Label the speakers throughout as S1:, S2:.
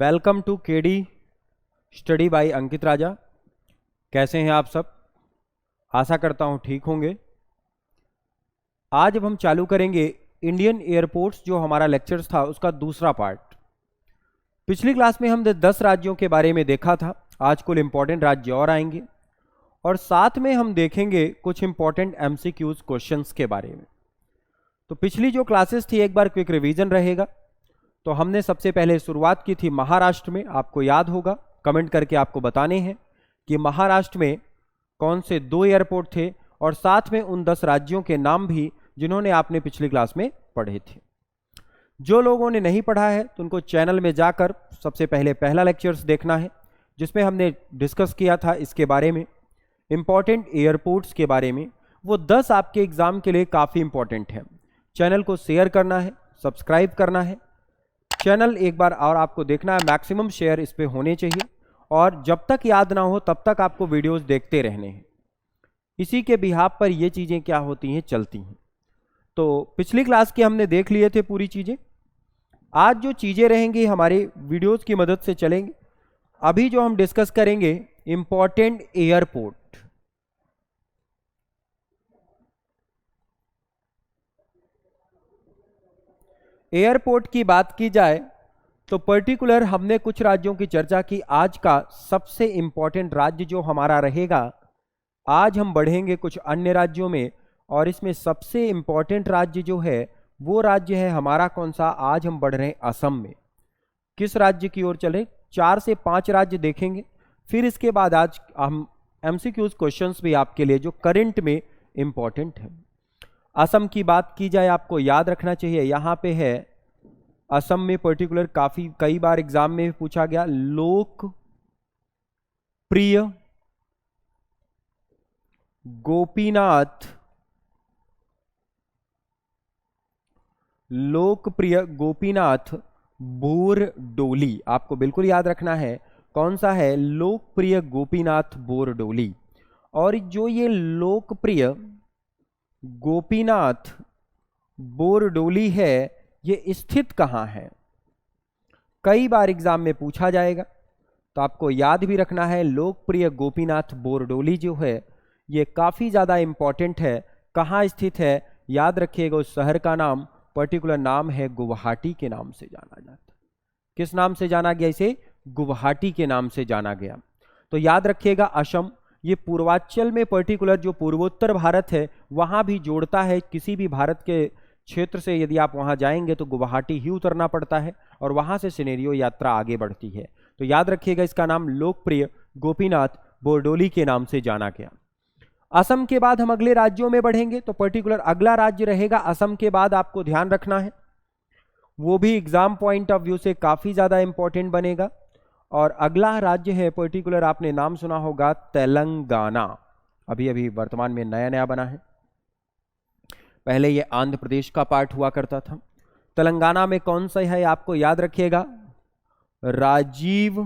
S1: Welcome to KD study by Ankit Raja. कैसे हैं आप सब? आशा करता हूं ठीक होंगे। आज अब हम चालू करेंगे इंडियन एयरपोर्ट्स, जो हमारा लेक्चर्स था उसका दूसरा पार्ट। पिछली क्लास में हमने 10 राज्यों के बारे में देखा था। आज कुल इंपॉर्टेंट राज्य और आएंगे और साथ में हम देखेंगे कुछ इंपॉर्टेंट एमसीक्यूज क्वेश्चंस के बारे में। तो पिछली जो क्लासेस थी एक बार क्विक रिवीजन रहेगा। तो हमने सबसे पहले शुरुआत की थी महाराष्ट्र में। आपको याद होगा, कमेंट करके आपको बताने हैं कि महाराष्ट्र में कौन से 2 एयरपोर्ट थे और साथ में उन 10 राज्यों के नाम भी जिन्होंने आपने पिछली क्लास में पढ़े थे। जो लोगों ने नहीं पढ़ा है तो उनको चैनल में जाकर सबसे पहले पहला लेक्चर्स देखना है, जिसमें हमने डिस्कस किया था इसके बारे में, इंपॉर्टेंट एयरपोर्ट्स के बारे में। वो 10 आपके एग्जाम के लिए काफ़ी इंपॉर्टेंट है। चैनल को शेयर करना है, सब्सक्राइब करना है। चैनल एक बार और आपको देखना है, मैक्सिमम शेयर इस पे होने चाहिए और जब तक याद ना हो तब तक आपको वीडियोस देखते रहने हैं। इसी के बिहाफ पर ये चीज़ें क्या होती हैं, चलती हैं। तो पिछली क्लास के हमने देख लिए थे पूरी चीज़ें। आज जो चीज़ें रहेंगी हमारे वीडियोस की मदद से चलेंगे। अभी जो हम डिस्कस करेंगे इंपॉर्टेंट एयरपोर्ट। एयरपोर्ट की बात की जाए तो पर्टिकुलर हमने कुछ राज्यों की चर्चा की। आज का सबसे इंपॉर्टेंट राज्य जो हमारा रहेगा, आज हम बढ़ेंगे कुछ अन्य राज्यों में और इसमें सबसे इंपॉर्टेंट राज्य जो है वो राज्य है हमारा कौन सा? आज हम बढ़ रहे हैं असम में। किस राज्य की ओर चले? 4 से 5 राज्य देखेंगे। फिर इसके बाद आज हम एमसीक्यूज क्वेश्चंस भी आपके लिए जो करंट में इंपॉर्टेंट है। असम की बात की जाए, आपको याद रखना चाहिए यहाँ पे है असम में पर्टिकुलर कई बार एग्जाम में पूछा गया, लोकप्रिय गोपीनाथ बोरडोली। आपको बिल्कुल याद रखना है कौन सा है, लोकप्रिय गोपीनाथ बोरडोली। और जो ये लोकप्रिय गोपीनाथ बोरडोली है ये स्थित कहाँ है? कई बार एग्जाम में पूछा जाएगा, तो आपको याद भी रखना है लोकप्रिय गोपीनाथ बोरडोली जो है ये काफ़ी ज़्यादा इंपॉर्टेंट है। कहाँ स्थित है याद रखिएगा। उस शहर का नाम, पर्टिकुलर नाम है गुवाहाटी के नाम से जाना जाता है। किस नाम से जाना गया? इसे गुवाहाटी के नाम से जाना गया। तो याद रखिएगा असम ये पूर्वांचल में, पर्टिकुलर जो पूर्वोत्तर भारत है वहाँ भी जोड़ता है। किसी भी भारत के क्षेत्र से यदि आप वहाँ जाएंगे तो गुवाहाटी ही उतरना पड़ता है और वहाँ से सिनेरियो यात्रा आगे बढ़ती है। तो याद रखिएगा इसका नाम लोकप्रिय गोपीनाथ बोरडोली के नाम से जाना गया। असम के बाद हम अगले राज्यों में बढ़ेंगे, तो पर्टिकुलर अगला राज्य रहेगा असम के बाद, आपको ध्यान रखना है वो भी एग्जाम पॉइंट ऑफ व्यू से काफ़ी ज़्यादा इंपॉर्टेंट बनेगा। और अगला राज्य है पर्टिकुलर, आपने नाम सुना होगा तेलंगाना। अभी अभी वर्तमान में नया नया बना है, पहले ये आंध्र प्रदेश का पार्ट हुआ करता था। तेलंगाना में कौन सा है आपको याद रखिएगा, राजीव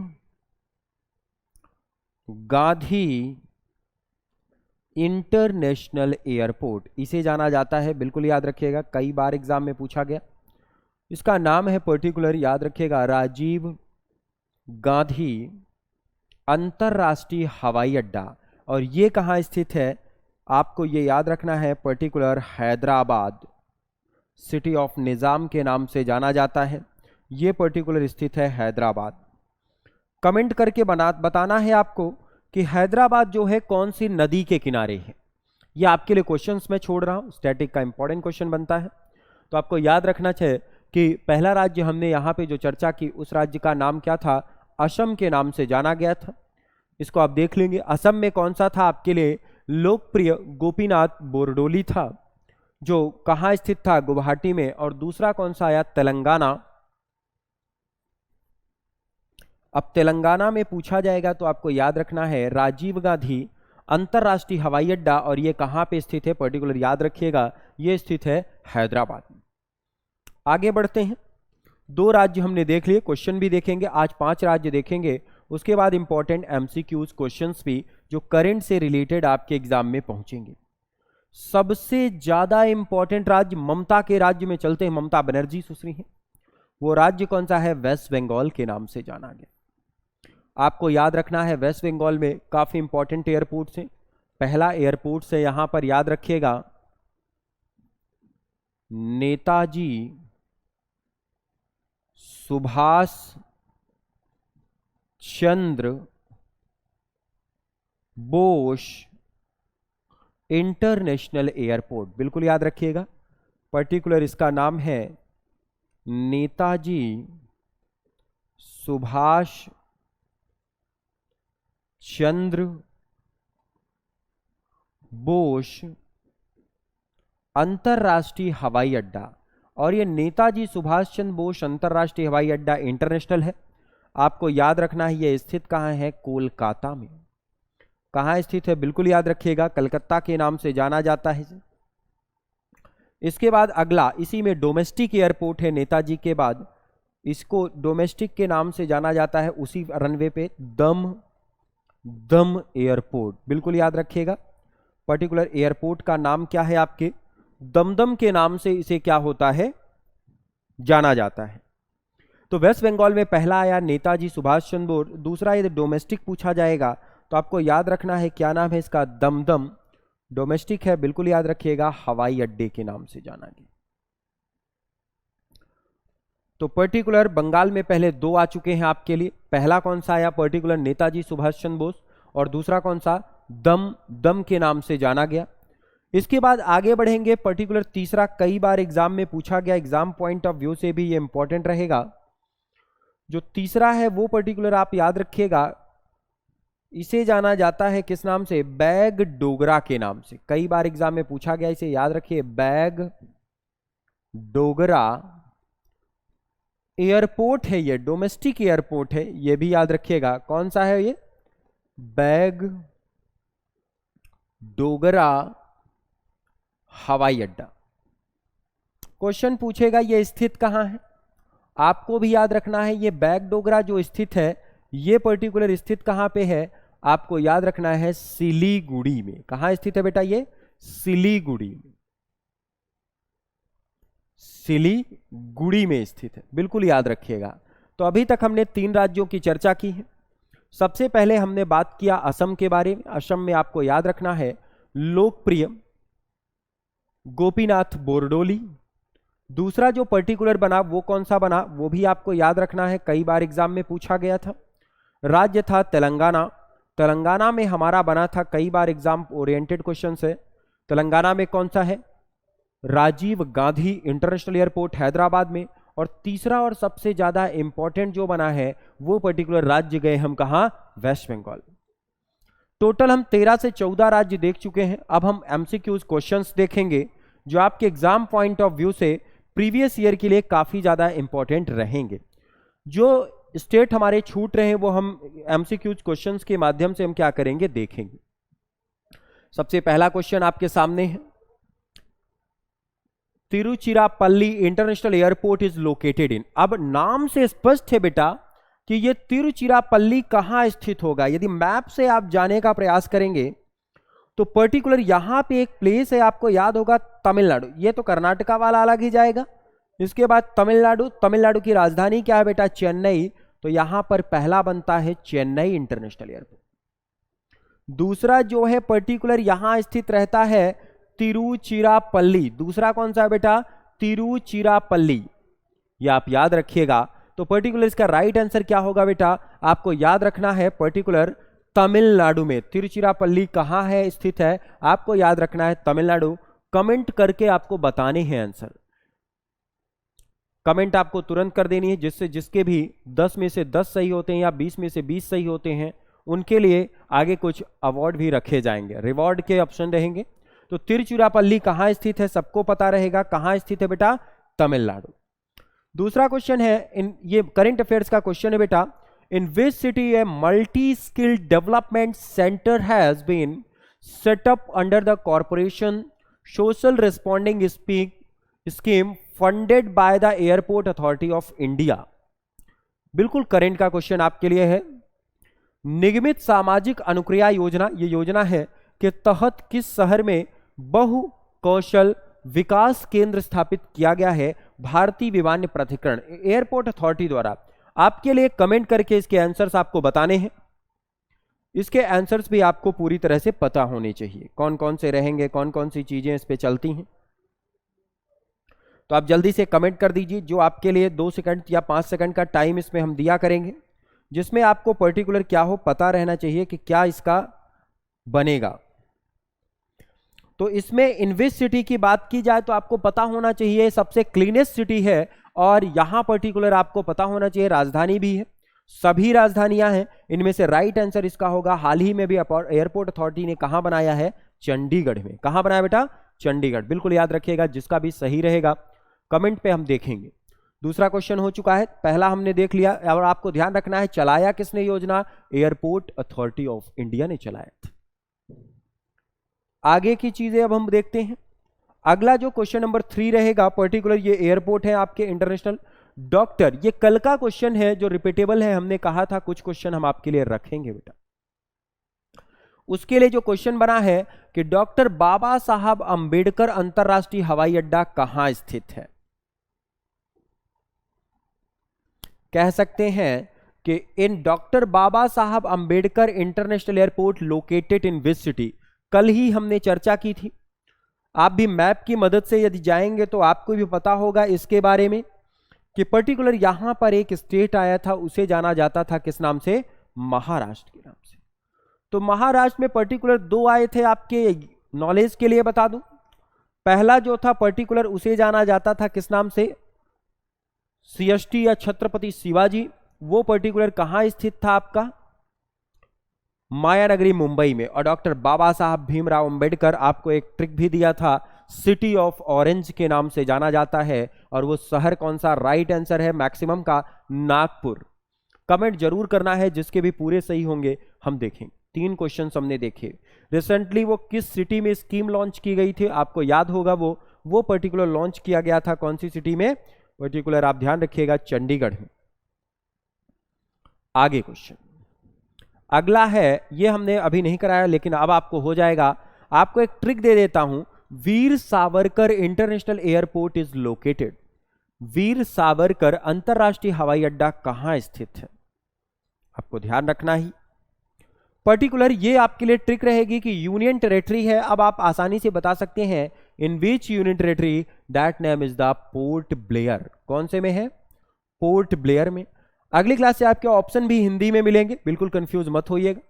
S1: गांधी इंटरनेशनल एयरपोर्ट, इसे जाना जाता है। बिल्कुल याद रखिएगा, कई बार एग्जाम में पूछा गया। इसका नाम है पर्टिकुलर, याद रखिएगा, राजीव गांधी अंतरराष्ट्रीय हवाई अड्डा। और ये कहाँ स्थित है आपको ये याद रखना है, पर्टिकुलर हैदराबाद, सिटी ऑफ निज़ाम के नाम से जाना जाता है। ये पर्टिकुलर स्थित है हैदराबाद। कमेंट करके बताना है आपको कि हैदराबाद जो है कौन सी नदी के किनारे है। ये आपके लिए क्वेश्चंस मैं छोड़ रहा हूँ, स्टैटिक का इंपॉर्टेंट क्वेश्चन बनता है। तो आपको याद रखना चाहिए कि पहला राज्य हमने यहाँ पे जो चर्चा की उस राज्य का नाम क्या था, असम के नाम से जाना गया था। इसको आप देख लेंगे। असम में कौन सा था आपके लिए, लोकप्रिय गोपीनाथ बोरडोली था, जो कहाँ स्थित था, गुवाहाटी में। और दूसरा कौन सा आया, तेलंगाना। अब तेलंगाना में पूछा जाएगा तो आपको याद रखना है राजीव गांधी अंतरराष्ट्रीय हवाई अड्डा। और ये कहाँ पे स्थित है, पर्टिकुलर याद रखिएगा, ये स्थित है हैदराबाद में। आगे बढ़ते हैं। 2 राज्य हमने देख लिए, क्वेश्चन भी देखेंगे। आज 5 राज्य देखेंगे, उसके बाद इंपॉर्टेंट एमसीक्यूज क्वेश्चंस भी जो करंट से रिलेटेड आपके एग्जाम में पहुंचेंगे। सबसे ज्यादा इंपॉर्टेंट राज्य ममता के राज्य में चलते हैं। ममता बनर्जी सुश्री हैं, वो राज्य कौन सा है? वेस्ट बंगाल के नाम से जाना गया। आपको याद रखना है वेस्ट बंगाल में काफी इंपॉर्टेंट एयरपोर्ट हैं। पहला एयरपोर्ट से यहां पर याद रखिएगा नेताजी सुभाष चंद्र बोस इंटरनेशनल एयरपोर्ट, बिल्कुल याद रखिएगा। पर्टिकुलर इसका नाम है नेताजी सुभाष चंद्र बोस अंतरराष्ट्रीय हवाई अड्डा। और ये नेताजी सुभाष चंद्र बोस अंतरराष्ट्रीय हवाई अड्डा इंटरनेशनल है। आपको याद रखना है ये स्थित कहां है? कोलकाता में। कहां स्थित है? बिल्कुल याद रखिएगा, कलकत्ता के नाम से जाना जाता है इसे। इसके बाद अगला इसी में डोमेस्टिक एयरपोर्ट है नेताजी के बाद, इसको डोमेस्टिक के नाम से जाना जाता है उसी रनवे पे, दम एयरपोर्ट, बिल्कुल याद रखिएगा। पर्टिकुलर एयरपोर्ट का नाम क्या है? आपके दमदम के नाम से इसे क्या होता है? जाना जाता है। तो वेस्ट बंगाल में पहला आया नेताजी सुभाष चंद्र बोस। दूसरा यदि डोमेस्टिक पूछा जाएगा तो आपको याद रखना है क्या नाम है इसका? दमदम। डोमेस्टिक है, बिल्कुल याद रखिएगा, हवाई अड्डे के नाम से जाना गया। तो पर्टिकुलर बंगाल में पहले दो आ चुके हैं आपके लिए। पहला कौन सा आया? पर्टिकुलर नेताजी सुभाष चंद्र बोस। और दूसरा कौन सा? दम के नाम से जाना गया। इसके बाद आगे बढ़ेंगे। पर्टिकुलर तीसरा कई बार एग्जाम में पूछा गया, एग्जाम पॉइंट ऑफ व्यू से भी ये इंपॉर्टेंट रहेगा। जो तीसरा है वो पर्टिकुलर आप याद रखिएगा, इसे जाना जाता है किस नाम से? बैग डोगरा के नाम से। कई बार एग्जाम में पूछा गया, इसे याद रखिए, बैग डोगरा एयरपोर्ट है, ये डोमेस्टिक एयरपोर्ट है, ये भी याद रखिएगा। कौन सा है ये? बैग डोगरा हवाई अड्डा। क्वेश्चन पूछेगा ये स्थित कहां है? आपको भी याद रखना है ये बैग डोगरा जो स्थित है, ये पर्टिकुलर स्थित कहां पे है? आपको याद रखना है सिलीगुड़ी में। कहां स्थित है बेटा ये? सिलीगुड़ी में। सिलीगुड़ी में स्थित है, बिल्कुल याद रखिएगा। तो अभी तक हमने 3 राज्यों की चर्चा की है। सबसे पहले हमने बात किया असम के बारे में। असम में आपको याद रखना है लोकप्रिय गोपीनाथ बोरडोली। दूसरा जो पर्टिकुलर बना वो कौन सा बना? वो भी आपको याद रखना है, कई बार एग्जाम में पूछा गया था। राज्य था तेलंगाना। तेलंगाना में हमारा बना था, कई बार एग्जाम ओरिएंटेड क्वेश्चन से। तेलंगाना में कौन सा है? राजीव गांधी इंटरनेशनल एयरपोर्ट हैदराबाद में। और तीसरा और सबसे ज्यादा इंपॉर्टेंट जो बना है वो पर्टिकुलर राज्य गए हम कहां? वेस्ट बंगाल। टोटल हम 13 से 14 राज्य देख चुके हैं। अब हम एमसीक्यूज क्वेश्चंस देखेंगे जो आपके एग्जाम पॉइंट ऑफ व्यू से प्रीवियस ईयर के लिए काफी ज्यादा इंपॉर्टेंट रहेंगे। जो स्टेट हमारे छूट रहे हैं वो हम एमसीक्यूज क्वेश्चंस के माध्यम से हम क्या करेंगे? देखेंगे। सबसे पहला क्वेश्चन आपके सामने है, Tiruchirappalli international airport is located in. अब नाम से स्पष्ट है बेटा कि ये तिरुचिरापल्ली कहां स्थित होगा। यदि मैप से आप जाने का प्रयास करेंगे तो पर्टिकुलर यहां पे एक प्लेस है, आपको याद होगा, तमिलनाडु। ये तो कर्नाटका वाला अलग ही जाएगा। इसके बाद तमिलनाडु, तमिलनाडु की राजधानी क्या है बेटा? चेन्नई। तो यहां पर पहला बनता है चेन्नई इंटरनेशनल एयरपोर्ट। दूसरा जो है पर्टिकुलर यहां स्थित रहता है तिरुचिरापल्ली। दूसरा कौन सा है बेटा? तिरुचिरापल्ली, ये आप याद रखिएगा। तो पर्टिकुलर इसका राइट आंसर क्या होगा बेटा? आपको याद रखना है पर्टिकुलर तमिलनाडु में। तिरुचिरापल्ली कहां है स्थित है? आपको याद रखना है तमिलनाडु। कमेंट करके आपको बताने हैं आंसर। कमेंट आपको तुरंत कर देनी है, जिससे जिसके भी 10 में से 10 सही होते हैं या 20 में से 20 सही होते हैं उनके लिए आगे कुछ अवार्ड भी रखे जाएंगे, रिवॉर्ड के ऑप्शन रहेंगे। तो तिरुचिरापल्ली कहां स्थित है? सबको पता रहेगा कहां स्थित है बेटा? तमिलनाडु। दूसरा क्वेश्चन है, ये करंट अफेयर्स का क्वेश्चन है बेटा, in which city a multi skill development centre has been set up under the corporation social responding scheme funded by the airport authority of India. बिल्कुल करंट का क्वेश्चन आपके लिए है। निगमित सामाजिक अनुक्रिया योजना, ये योजना है के तहत किस शहर में बहु कौशल विकास केंद्र स्थापित किया गया है? भारतीय विमानन प्राधिकरण एयरपोर्ट अथॉरिटी द्वारा। आपके लिए कमेंट करके इसके आंसर्स आपको बताने हैं। इसके आंसर्स भी आपको पूरी तरह से पता होने चाहिए, कौन कौन से रहेंगे, कौन कौन सी चीजें इस पे चलती हैं। तो आप जल्दी से कमेंट कर दीजिए। जो आपके लिए 2 सेकंड या 5 सेकंड का टाइम इसमें हम दिया करेंगे, जिसमें आपको पर्टिकुलर क्या हो पता रहना चाहिए कि क्या इसका बनेगा। तो इसमें इनविच सिटी की बात की जाए तो आपको पता होना चाहिए सबसे क्लीनेस्ट सिटी है, और यहां पर्टिकुलर आपको पता होना चाहिए राजधानी भी है, सभी राजधानियां हैं। इनमें से राइट आंसर इसका होगा, हाल ही में भी एयरपोर्ट अथॉरिटी ने कहां बनाया है, चंडीगढ़ में। कहां बनाया बेटा, चंडीगढ़। बिल्कुल याद रखिएगा, जिसका भी सही रहेगा कमेंट पे हम देखेंगे। दूसरा क्वेश्चन हो चुका है, पहला हमने देख लिया। और आपको ध्यान रखना है चलाया किसने योजना, एयरपोर्ट अथॉरिटी ऑफ इंडिया ने चलाया। आगे की चीजें अब हम देखते हैं। अगला जो क्वेश्चन नंबर 3 रहेगा, पर्टिकुलर ये एयरपोर्ट है आपके इंटरनेशनल। डॉक्टर, ये कल का क्वेश्चन है जो रिपीटेबल है, हमने कहा था कुछ क्वेश्चन हम आपके लिए रखेंगे बेटा। उसके लिए जो क्वेश्चन बना है कि डॉक्टर बाबा साहब अंबेडकर अंतरराष्ट्रीय हवाई अड्डा कहां स्थित है। कह सकते हैं कि इन डॉक्टर बाबा साहब Ambedkar international airport located in which city. कल ही हमने चर्चा की थी। आप भी मैप की मदद से यदि जाएंगे तो आपको भी पता होगा इसके बारे में कि पर्टिकुलर यहां पर एक स्टेट आया था, उसे जाना जाता था किस नाम से, महाराष्ट्र के नाम से। तो महाराष्ट्र में पर्टिकुलर 2 आए थे, आपके नॉलेज के लिए बता दूं। पहला जो था पर्टिकुलर उसे जाना जाता था किस नाम से, सीएसटी या छत्रपति शिवाजी। वो पर्टिकुलर कहां स्थित था आपका, मायानगरी मुंबई में। और डॉक्टर बाबा साहब भीमराव अंबेडकर, आपको एक ट्रिक भी दिया था, सिटी ऑफ ऑरेंज के नाम से जाना जाता है। और वो शहर कौन सा, राइट आंसर है मैक्सिमम का नागपुर। कमेंट जरूर करना है, जिसके भी पूरे सही होंगे हम देखेंगे। 3 क्वेश्चन हमने देखे। रिसेंटली वो किस सिटी में स्कीम लॉन्च की गई थी, आपको याद होगा वो पर्टिकुलर लॉन्च किया गया था कौन सी सिटी में, पर्टिकुलर आप ध्यान रखिएगा चंडीगढ़ में। आगे क्वेश्चन अगला है, ये हमने अभी नहीं कराया लेकिन अब आपको हो जाएगा। आपको एक ट्रिक दे देता हूं, Veer Savarkar international airport is located. Veer Savarkar अंतरराष्ट्रीय हवाई अड्डा कहां स्थित है, आपको ध्यान रखना ही। पर्टिकुलर ये आपके लिए ट्रिक रहेगी कि यूनियन टेरेटरी है। अब आप आसानी से बता सकते हैं in which union territory, that name is the Port Blair. कौन से में है, पोर्ट ब्लेयर में। अगली क्लास से आपके ऑप्शन भी हिंदी में मिलेंगे, बिल्कुल कंफ्यूज मत होइएगा।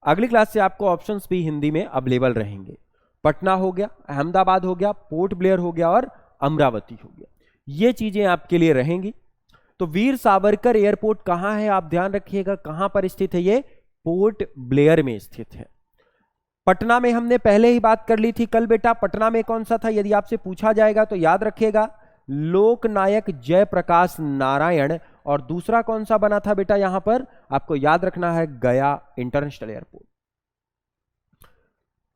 S1: अगली क्लास से आपको ऑप्शंस भी हिंदी में अवेलेबल रहेंगे। पटना हो गया, अहमदाबाद हो गया, पोर्ट ब्लेयर हो गया और अमरावती हो गया, ये चीजें आपके लिए रहेंगी। तो वीर सावरकर एयरपोर्ट कहां है, आप ध्यान रखिएगा कहां पर स्थित है, ये पोर्ट ब्लेयर में स्थित है। पटना में हमने पहले ही बात कर ली थी कल बेटा। पटना में कौन सा था, यदि आपसे पूछा जाएगा तो याद रखिएगा लोकनायक जयप्रकाश नारायण। और दूसरा कौन सा बना था बेटा, यहां पर आपको याद रखना है गया इंटरनेशनल एयरपोर्ट।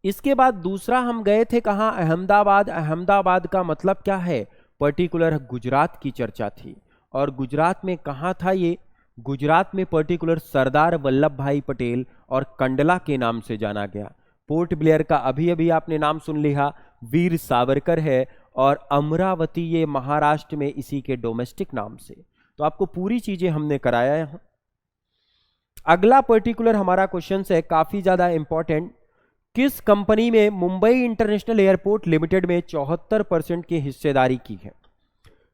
S1: इसके बाद दूसरा हम गए थे कहां, अहमदाबाद। अहमदाबाद का मतलब क्या है, पर्टिकुलर गुजरात की चर्चा थी। और गुजरात में कहां था ये, गुजरात में पर्टिकुलर सरदार वल्लभ भाई पटेल और कंडला के नाम से जाना गया। पोर्ट ब्लेयर का अभी अभी आपने नाम सुन लिया, वीर सावरकर है। और अमरावती ये महाराष्ट्र में इसी के डोमेस्टिक नाम से। तो आपको पूरी चीजें हमने कराया यहां। अगला पर्टिकुलर हमारा क्वेश्चन है काफी ज्यादा इंपॉर्टेंट। किस कंपनी में मुंबई इंटरनेशनल एयरपोर्ट लिमिटेड में 74% की हिस्सेदारी की है।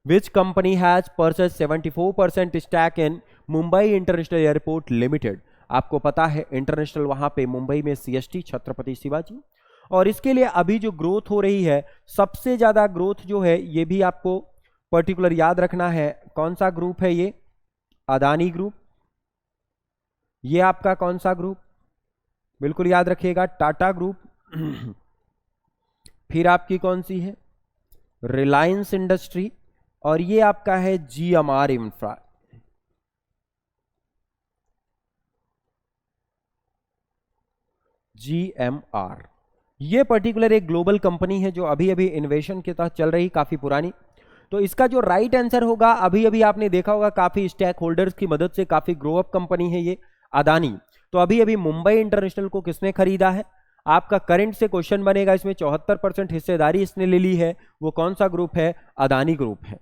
S1: Which company has purchase 74% stack in Mumbai international airport limited. आपको पता है इंटरनेशनल वहां पे मुंबई में सीएसटी छत्रपति शिवाजी। और इसके लिए अभी जो ग्रोथ हो रही है, सबसे ज्यादा ग्रोथ जो है, ये भी आपको पर्टिकुलर याद रखना है। कौन सा ग्रुप है ये, अदानी ग्रुप। ये आपका कौन सा ग्रुप, बिल्कुल याद रखिएगा टाटा ग्रुप। फिर आपकी कौन सी है, रिलायंस इंडस्ट्री। और ये आपका है जीएमआर इंफ्रा। जीएमआर ये पर्टिकुलर एक ग्लोबल कंपनी है जो अभी अभी इन्वेशन के तहत चल रही, काफी पुरानी। तो इसका जो राइट आंसर होगा, अभी अभी आपने देखा होगा काफी स्टेक होल्डर्स की मदद से काफी ग्रो अप कंपनी है ये अदानी। तो अभी अभी मुंबई इंटरनेशनल को किसने खरीदा है, आपका करंट से क्वेश्चन बनेगा, इसमें 74% हिस्सेदारी इसने ले ली है। वो कौन सा ग्रुप है? अदानी ग्रुप है।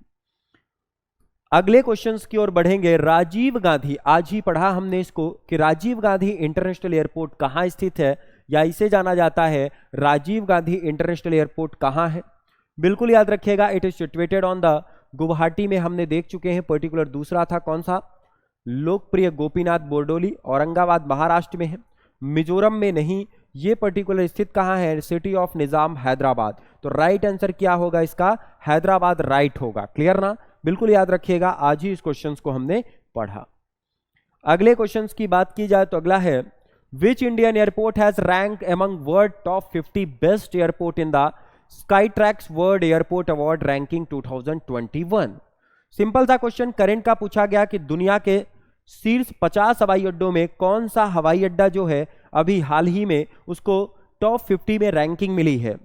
S1: अगले क्वेश्चंस की ओर बढ़ेंगे। राजीव गांधी, आज ही पढ़ा हमने इसको कि राजीव गांधी इंटरनेशनल एयरपोर्ट कहां स्थित है, या इसे जाना जाता है राजीव गांधी इंटरनेशनल एयरपोर्ट कहां है? बिल्कुल याद रखिएगा, it is situated on the Guwahati में हमने देख चुके हैं। पर्टिकुलर दूसरा था कौन सा? लोकप्रिय गोपीनाथ बोरडोली, औरंगाबाद महाराष्ट्र में है, मिजोरम में नहीं। ये पर्टिकुलर स्थित कहां है? सिटी ऑफ निजाम हैदराबाद। तो राइट आंसर क्या होगा इसका? हैदराबाद राइट होगा। क्लियर ना? बिल्कुल याद रखिएगा, आज ही इस क्वेश्चंस को हमने पढ़ा। अगले क्वेश्चंस की बात की जाए तो अगला है, which Indian airport has rank among world top 50 best airport in the Skytrax world airport award ranking 2021? Simple सा क्वेश्चन करंट का पूछा गया कि दुनिया के शीर्ष 50 हवाई अड्डों में कौन सा हवाई अड्डा जो है अभी हाल ही में उसको टॉप 50 में रैंकिंग मिली है।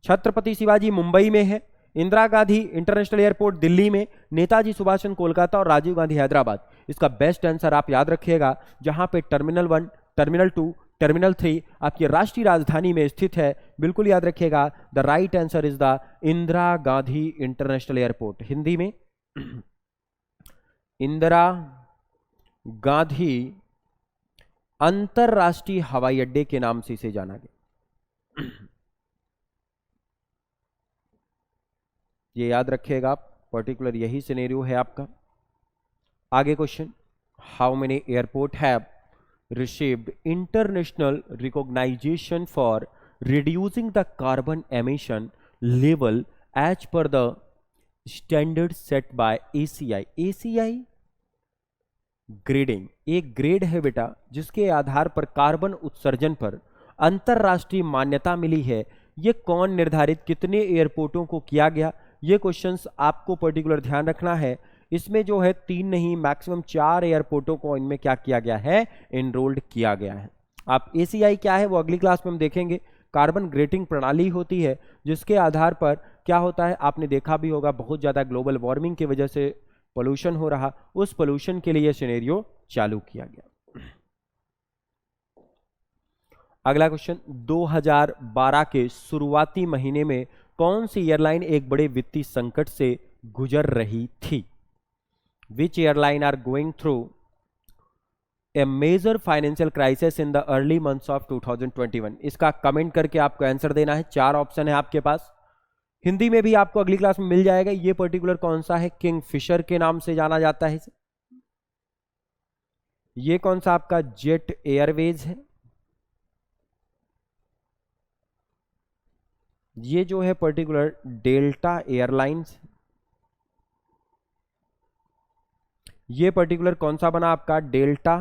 S1: छत्रपति शिवाजी मुंबई में है, इंदिरा गांधी इंटरनेशनल एयरपोर्ट दिल्ली में, नेताजी सुभाष चंद्र कोलकाता और राजीव गांधी हैदराबाद। इसका बेस्ट आंसर आप याद रखिएगा, जहां पे टर्मिनल 1, टर्मिनल 2, टर्मिनल 3 आपकी राष्ट्रीय राजधानी में स्थित है। बिल्कुल याद रखिएगा, the right answer is the Indira Gandhi international airport. Hindi में इंदिरा गांधी अंतरराष्ट्रीय हवाई अड्डे के नाम से इसे जाना गया। ये याद रखिएगा, पर्टिकुलर यही सिनेरियो है आपका। आगे question, how many airport have received international recognisation for reducing the carbon emission level as per the standard set by ACI? ACI grading एक ग्रेड है बेटा, जिसके आधार पर कार्बन उत्सर्जन पर अंतरराष्ट्रीय मान्यता मिली है। ये कौन निर्धारित, कितने एयरपोर्टों को किया गया? ये क्वेश्चंस आपको पर्टिकुलर ध्यान रखना है। इसमें जो है 3 नहीं मैक्सिमम 4 एयरपोर्टों को इनमें क्या किया गया है? एनरोल्ड किया गया है। आप एसीआई क्या है वो अगली क्लास में हम देखेंगे। कार्बन ग्रेडिंग प्रणाली होती है जिसके आधार पर क्या होता है, आपने देखा भी होगा बहुत ज्यादा ग्लोबल वार्मिंग की वजह से पोल्यूशन हो रहा, उस पोल्यूशन के लिए सिनेरियो चालू किया गया। अगला क्वेश्चन, 2012 के शुरुआती महीने में कौन सी एयरलाइन एक बड़े वित्तीय संकट से गुजर रही थी? Which airline are going through a major financial crisis in the early months of 2021? इसका कमेंट करके आपको आंसर देना है। 4 ऑप्शन है आपके पास, हिंदी में भी आपको अगली क्लास में मिल जाएगा। ये पर्टिकुलर कौन सा है? किंगफिशर के नाम से जाना जाता है इसे। ये कौन सा आपका? जेट एयरवेज है। ये जो है पर्टिकुलर डेल्टा एयरलाइंस। ये पर्टिकुलर कौन सा बना आपका? डेल्टा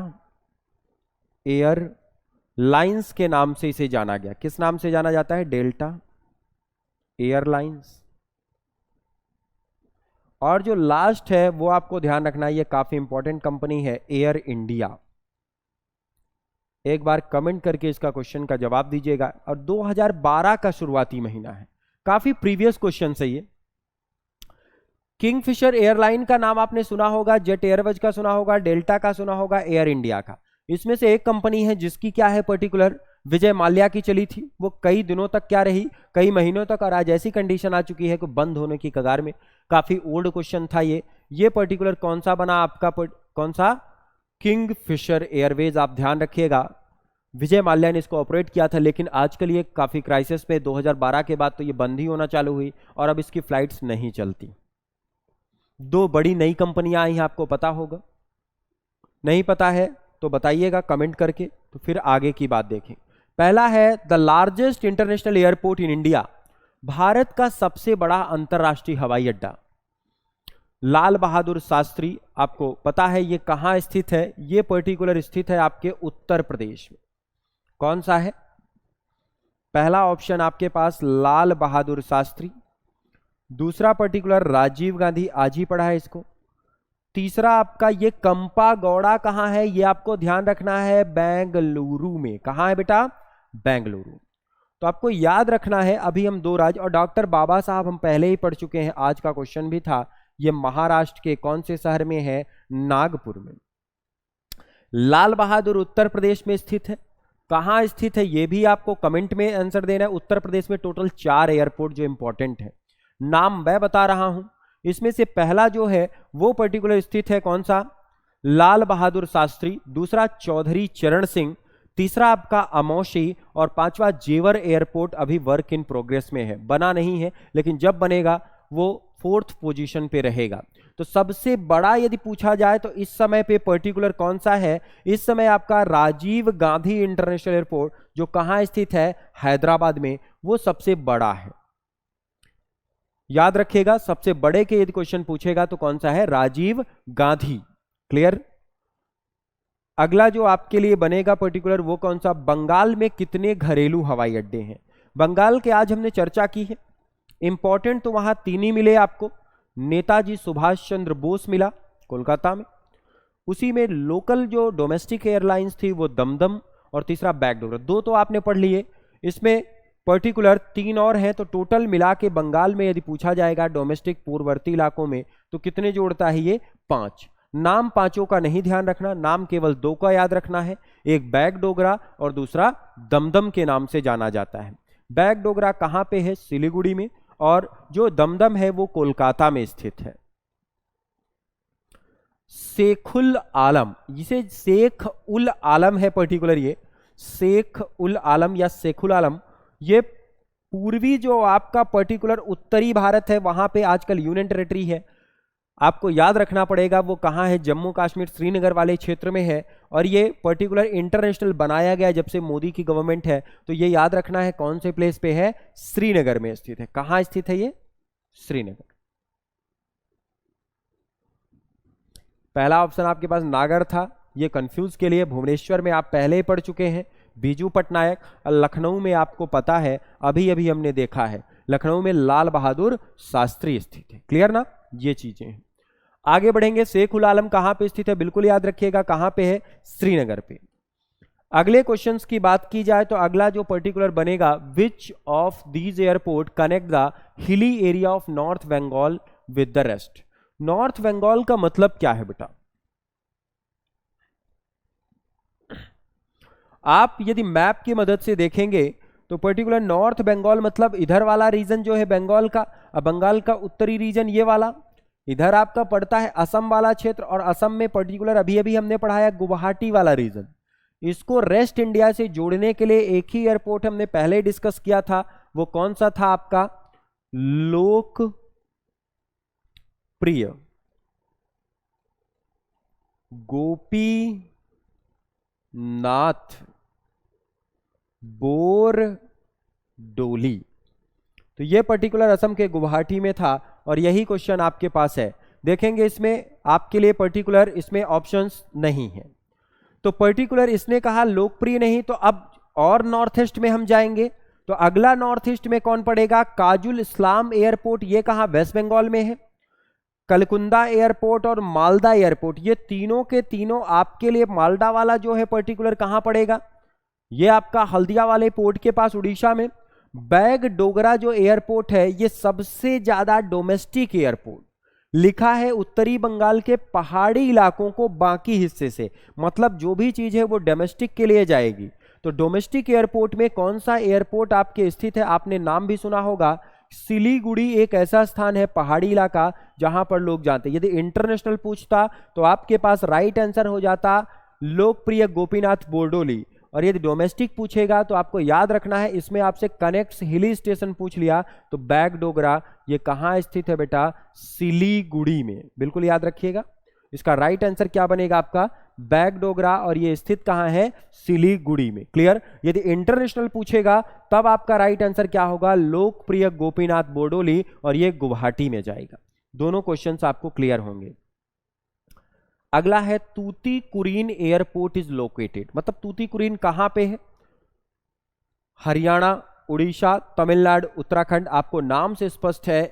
S1: एयरलाइंस के नाम से इसे जाना गया। किस नाम से जाना जाता है? Delta airlines. और जो लास्ट है वो आपको ध्यान रखना है, ये काफी इंपॉर्टेंट कंपनी है, एयर इंडिया। एक बार कमेंट करके इसका क्वेश्चन का जवाब दीजिएगा। और 2012 का शुरुआती महीना है, काफी प्रीवियस क्वेश्चन है ये। किंगफिशर एयरलाइन का नाम आपने सुना होगा, जेट एयरवेज का सुना होगा, डेल्टा का सुना होगा, एयर इंडिया का। इसमें से एक कंपनी है जिसकी क्या है पर्टिकुलर विजय माल्या की चली थी, वो कई दिनों तक क्या रही? कई महीनों तक, और आज ऐसी कंडीशन आ चुकी है कि बंद होने की कगार में। काफी ओल्ड क्वेश्चन था ये पर्टिकुलर कौन सा बना आपका? कौन सा? Kingfisher Airways. आप ध्यान रखिएगा, विजय माल्या ने इसको ऑपरेट किया था, लेकिन आजकल ये काफी क्राइसिस में 2012 के बाद तो ये बंद ही होना चालू हुई और अब इसकी फ्लाइट्स नहीं चलती। 2 बड़ी नई कंपनियां आई हैं, आपको पता होगा। नहीं पता है तो बताइएगा कमेंट करके, तो फिर आगे की बात देखें। पहला है the largest international airport in India, Bharat का सबसे बड़ा अंतरराष्ट्रीय हवाई अड्डा लाल बहादुर शास्त्री। आपको पता है ये कहां स्थित है? ये पर्टिकुलर स्थित है आपके उत्तर प्रदेश में। कौन सा है? पहला ऑप्शन आपके पास लाल बहादुर शास्त्री, दूसरा पर्टिकुलर राजीव गांधी, आज ही पढ़ा है इसको। तीसरा आपका ये कंपा गौड़ा कहां है? ये आपको ध्यान रखना है, बेंगलुरु में। कहां है बेटा? बेंगलुरु। तो आपको याद रखना है, अभी हम 2 राज्य और डॉक्टर बाबा साहब हम पहले ही पढ़ चुके हैं, आज का क्वेश्चन भी था। ये महाराष्ट्र के कौन से शहर में है? नागपुर में। लाल बहादुर उत्तर प्रदेश में स्थित है, कहाँ स्थित है ये भी आपको कमेंट में आंसर देना है। उत्तर प्रदेश में टोटल 4 एयरपोर्ट जो इंपॉर्टेंट है, नाम मैं बता रहा हूं। इसमें से पहला जो है वो पर्टिकुलर स्थित है कौन सा, लाल बहादुर शास्त्री, दूसरा चौधरी चरण सिंह, तीसरा आपका अमौशी और पांचवा जेवर एयरपोर्ट अभी वर्क इन प्रोग्रेस में है, बना नहीं है, लेकिन जब बनेगा वो 4th पोजीशन पे रहेगा। तो सबसे बड़ा यदि पूछा जाए तो इस समय पे पर्टिकुलर कौन सा है, इस समय आपका राजीव गांधी इंटरनेशनल एयरपोर्ट जो कहां स्थित है, हैदराबाद में, वो सबसे बड़ा है। याद रखिएगा, सबसे बड़े के यदि क्वेश्चन पूछेगा तो कौन सा है, राजीव गांधी। क्लियर। अगला जो आपके लिए बनेगा पर्टिकुलर वो कौन सा, बंगाल में कितने घरेलू हवाई अड्डे हैं। बंगाल के आज हमने चर्चा की है, इंपॉर्टेंट तो वहां 3 ही मिले आपको। नेताजी सुभाष चंद्र बोस मिला कोलकाता में, उसी में लोकल जो डोमेस्टिक एयरलाइंस थी वो दमदम, और तीसरा बैकडोर। 2 तो आपने पढ़ लिए, इसमें पर्टिकुलर 3 और हैं। तो टोटल मिला के बंगाल में यदि पूछा जाएगा डोमेस्टिक पूर्ववर्ती इलाकों में तो कितने जोड़ता है ये, 5। नाम 5 का नहीं ध्यान रखना, नाम केवल 2 का याद रखना है, एक बैकडोगरा और दूसरा दमदम के नाम से जाना जाता है। बैकडोगरा कहां पे है, सिलीगुड़ी में, और जो दमदम है वो कोलकाता में स्थित है। शेखुल आलम, जिसे शेख उल आलम है पर्टिकुलर, ये शेख उल आलम या शेखुल आलम, ये पूर्वी जो आपका पर्टिकुलर उत्तरी भारत है वहां पे आजकल यूनियन टेरिटरी है। आपको याद रखना पड़ेगा वो कहां है, जम्मू कश्मीर श्रीनगर वाले क्षेत्र में है, और ये पर्टिकुलर इंटरनेशनल बनाया गया जब से मोदी की गवर्नमेंट है, तो ये याद रखना है कौन से प्लेस पे है, श्रीनगर में स्थित है। कहां स्थित है ये, श्रीनगर। पहला ऑप्शन आपके पास नागर था, ये कंफ्यूज के लिए। भुवनेश्वर में आप पहले ही पढ़ चुके हैं, बीजू पटनायक। लखनऊ में आपको पता है, अभी अभी हमने देखा है, लखनऊ में लाल बहादुर शास्त्री स्थित है। क्लियर ना, ये चीजें हैं। आगे बढ़ेंगे, शेख उल आलम कहां पे स्थित है, बिल्कुल याद रखिएगा, कहां पे है, श्रीनगर पे। अगले क्वेश्चंस की बात की जाए तो अगला जो पर्टिकुलर बनेगा, which of these airport connect the hilly area of north Bengal with the rest. North Bengal का मतलब क्या है बेटा, आप यदि मैप की मदद से देखेंगे तो पर्टिकुलर नॉर्थ बंगाल मतलब इधर वाला रीजन जो है बंगाल का, बंगाल का उत्तरी रीजन ये वाला, इधर आपका पड़ता है असम वाला क्षेत्र, और असम में पर्टिकुलर अभी अभी हमने पढ़ाया गुवाहाटी वाला रीजन। इसको रेस्ट इंडिया से जोड़ने के लिए एक ही एयरपोर्ट हमने पहले डिस्कस किया था, वो कौन सा था आपका, लोकप्रिय गोपीनाथ बोरडोली। तो ये पर्टिकुलर असम के गुवाहाटी में था, और यही क्वेश्चन आपके पास है। देखेंगे इसमें आपके लिए पर्टिकुलर इसमें ऑप्शंस नहीं है, तो पर्टिकुलर इसने कहा लोकप्रिय नहीं, तो अब और नॉर्थ ईस्ट में हम जाएंगे। तो अगला नॉर्थ ईस्ट में कौन पड़ेगा, काजुल इस्लाम एयरपोर्ट, ये कहां, वेस्ट बंगाल में है। कलकुंदा एयरपोर्ट और मालदा एयरपोर्ट, ये तीनों के तीनों आपके लिए, मालदा वाला जो है पर्टिकुलर कहां पड़ेगा, ये आपका हल्दिया वाले पोर्ट के पास उड़ीसा में। बैगडोगरा जो एयरपोर्ट है ये सबसे ज्यादा डोमेस्टिक एयरपोर्ट, लिखा है उत्तरी बंगाल के पहाड़ी इलाकों को बाकी हिस्से से, मतलब जो भी चीज है वो डोमेस्टिक के लिए जाएगी। तो डोमेस्टिक एयरपोर्ट में कौन सा एयरपोर्ट आपके स्थित है, आपने नाम भी सुना होगा, सिलीगुड़ी एक ऐसा स्थान है पहाड़ी इलाका जहां पर लोग जाते हैं। यदि इंटरनेशनल पूछता तो आपके पास राइट आंसर हो जाता लोकप्रिय गोपीनाथ बोरडोली, और यदि डोमेस्टिक पूछेगा तो आपको याद रखना है, इसमें आपसे कनेक्ट हिली स्टेशन पूछ लिया तो बैगडोगरा ये कहां स्थित है बेटा, सिलीगुड़ी में, बिल्कुल याद रखिएगा। इसका राइट आंसर क्या बनेगा आपका, बैगडोगरा, और ये स्थित कहां है, सिलीगुड़ी में। क्लियर। यदि इंटरनेशनल पूछेगा तब आपका राइट आंसर क्या होगा, लोकप्रिय गोपीनाथ बोरडोली, और ये गुवाहाटी में जाएगा। दोनों क्वेश्चंस आपको क्लियर होंगे। अगला है तूतीकुरीन एयरपोर्ट इज लोकेटेड, मतलब तूतीकुरीन कहां पे है, हरियाणा, उड़ीसा, तमिलनाडु, उत्तराखंड, आपको नाम से स्पष्ट है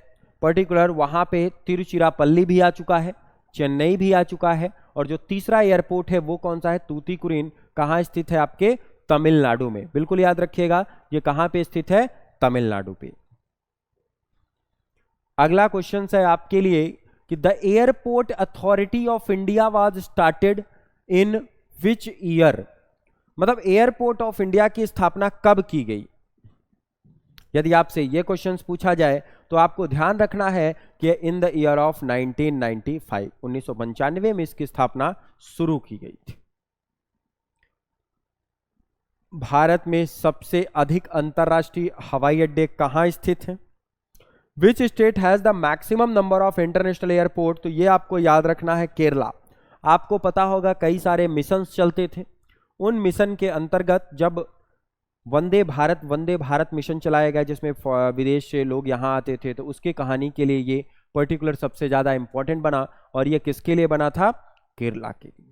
S1: पर्टिकुलर वहां पे तिरुचिरापल्ली भी आ चुका है, चेन्नई भी आ चुका है, और जो तीसरा एयरपोर्ट है वो कौन सा है, तूतीकुरीन, कहां स्थित है आपके, तमिलनाडु में, बिल्कुल याद रखिएगा, ये कहां पे स्थित है, तमिलनाडु पे। अगला क्वेश्चन है आपके लिए कि the airport authority of India was started in which year, मतलब एयरपोर्ट ऑफ इंडिया की स्थापना कब की गई? यदि आपसे ये क्वेश्चन पूछा जाए तो आपको ध्यान रखना है कि इन द ईयर ऑफ 1995, 1995 में इसकी स्थापना शुरू की गई थी। भारत में सबसे अधिक अंतरराष्ट्रीय हवाई अड्डे कहां स्थित हैं? Which state has the maximum number of international airport? तो ये आपको याद रखना है, केरला। आपको पता होगा कई सारे मिशन चलते थे, उन मिशन के अंतर्गत जब वंदे भारत मिशन चलाया गया जिसमें विदेश से लोग यहाँ आते थे, तो उसकी कहानी के लिए ये पर्टिकुलर सबसे ज्यादा इंपॉर्टेंट बना। और ये किसके लिए बना था? केरला के लिए।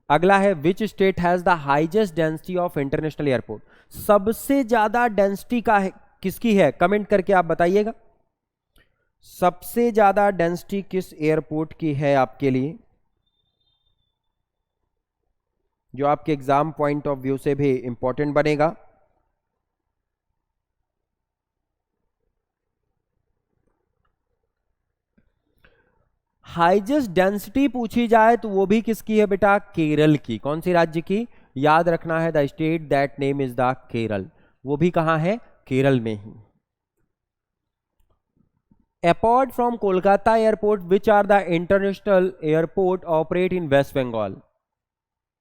S1: अगला है which state has the highest density of international airport? सबसे ज्यादा डेंसिटी का है किसकी है? कमेंट करके आप बताइएगा, सबसे ज्यादा डेंसिटी किस एयरपोर्ट की है आपके लिए, जो आपके एग्जाम पॉइंट ऑफ व्यू से भी इंपॉर्टेंट बनेगा। हाईएस्ट डेंसिटी पूछी जाए तो वो भी किसकी है बेटा? केरल की। कौन सी राज्य की? याद रखना है, the state that name is the Kerala. वो भी कहां है? केरल में ही। Apart from Kolkata airport which are the international airport operate in West Bengal?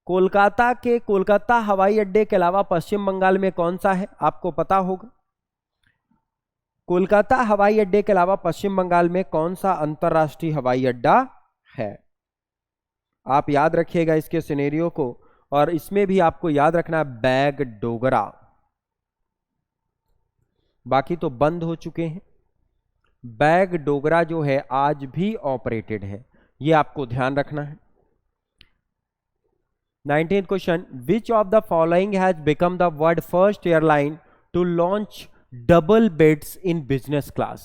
S1: Kolkata हवाई अड्डे के अलावा पश्चिम बंगाल में कौन सा है? आपको पता होगा। कोलकाता हवाई अड्डे के अलावा पश्चिम बंगाल में कौन सा अंतरराष्ट्रीय हवाई अड्डा है? आप याद रखिएगा इसके सिनेरियो को। और इसमें भी आपको याद रखना है बैगडोगरा। बाकी तो बंद हो चुके हैं, बैगडोगरा जो है आज भी ऑपरेटेड है, ये आपको ध्यान रखना है। 19th question, which of the following has become the world first airline to launch double beds in business class?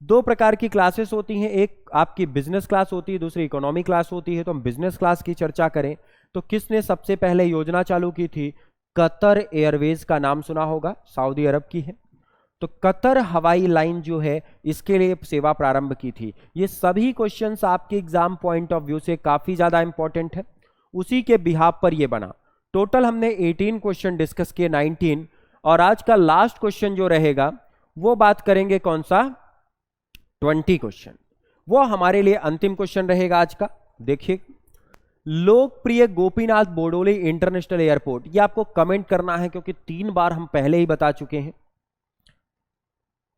S1: दो प्रकार की क्लासेस होती हैं, एक आपकी बिजनेस क्लास होती है, दूसरी इकोनॉमी क्लास होती है। तो हम बिजनेस क्लास की चर्चा करें तो किसने सबसे पहले योजना चालू की थी? कतर एयरवेज का नाम सुना होगा, सऊदी अरब की है। तो कतर हवाई लाइन जो है इसके लिए सेवा प्रारंभ की थी। ये सभी क्वेश्चंस आपके एग्जाम पॉइंट ऑफ व्यू से काफी ज्यादा इंपॉर्टेंट है, उसी के बिहाफ पर ये बना। टोटल हमने 18 क्वेश्चन डिस्कस किए, 19। और आज का लास्ट क्वेश्चन जो रहेगा वो बात करेंगे कौन सा? 20 क्वेश्चन। वो हमारे लिए अंतिम क्वेश्चन रहेगा आज का। देखिए, लोकप्रिय गोपीनाथ बोरडोली इंटरनेशनल एयरपोर्ट, ये आपको कमेंट करना है क्योंकि 3 बार हम पहले ही बता चुके हैं।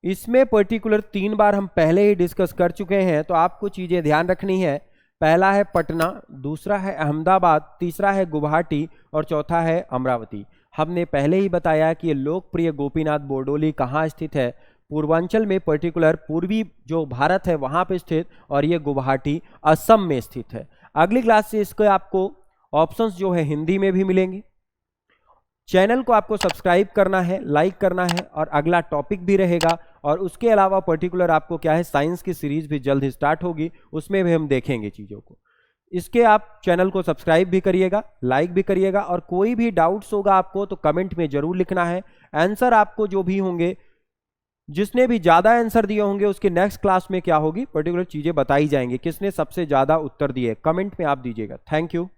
S1: इसमें पर्टिकुलर 3 बार हम पहले ही डिस्कस कर चुके हैं, तो आपको चीजें ध्यान रखनी है। पहला है पटना, दूसरा है अहमदाबाद, तीसरा है गुवाहाटी और चौथा है अमरावती। हमने पहले ही बताया कि ये लोकप्रिय गोपीनाथ बोरडोली कहाँ स्थित है? पूर्वांचल में, पर्टिकुलर पूर्वी जो भारत है वहां पे स्थित, और ये गुवाहाटी असम में स्थित है। अगली क्लास से इसके आपको ऑप्शंस जो है हिंदी में भी मिलेंगे। चैनल को आपको सब्सक्राइब करना है, लाइक करना है, और अगला टॉपिक भी रहेगा। और उसके अलावा पर्टिकुलर आपको क्या है, साइंस की सीरीज भी जल्द ही स्टार्ट होगी, उसमें भी हम देखेंगे चीज़ों को। इसके आप चैनल को सब्सक्राइब भी करिएगा, लाइक भी करिएगा, और कोई भी डाउट्स होगा आपको तो कमेंट में जरूर लिखना है। आंसर आपको जो भी होंगे, जिसने भी ज़्यादा आंसर दिए होंगे उसके नेक्स्ट क्लास में क्या होगी, पर्टिकुलर चीज़ें बताई जाएंगी, किसने सबसे ज़्यादा उत्तर दिए, कमेंट में आप दीजिएगा। Thank you.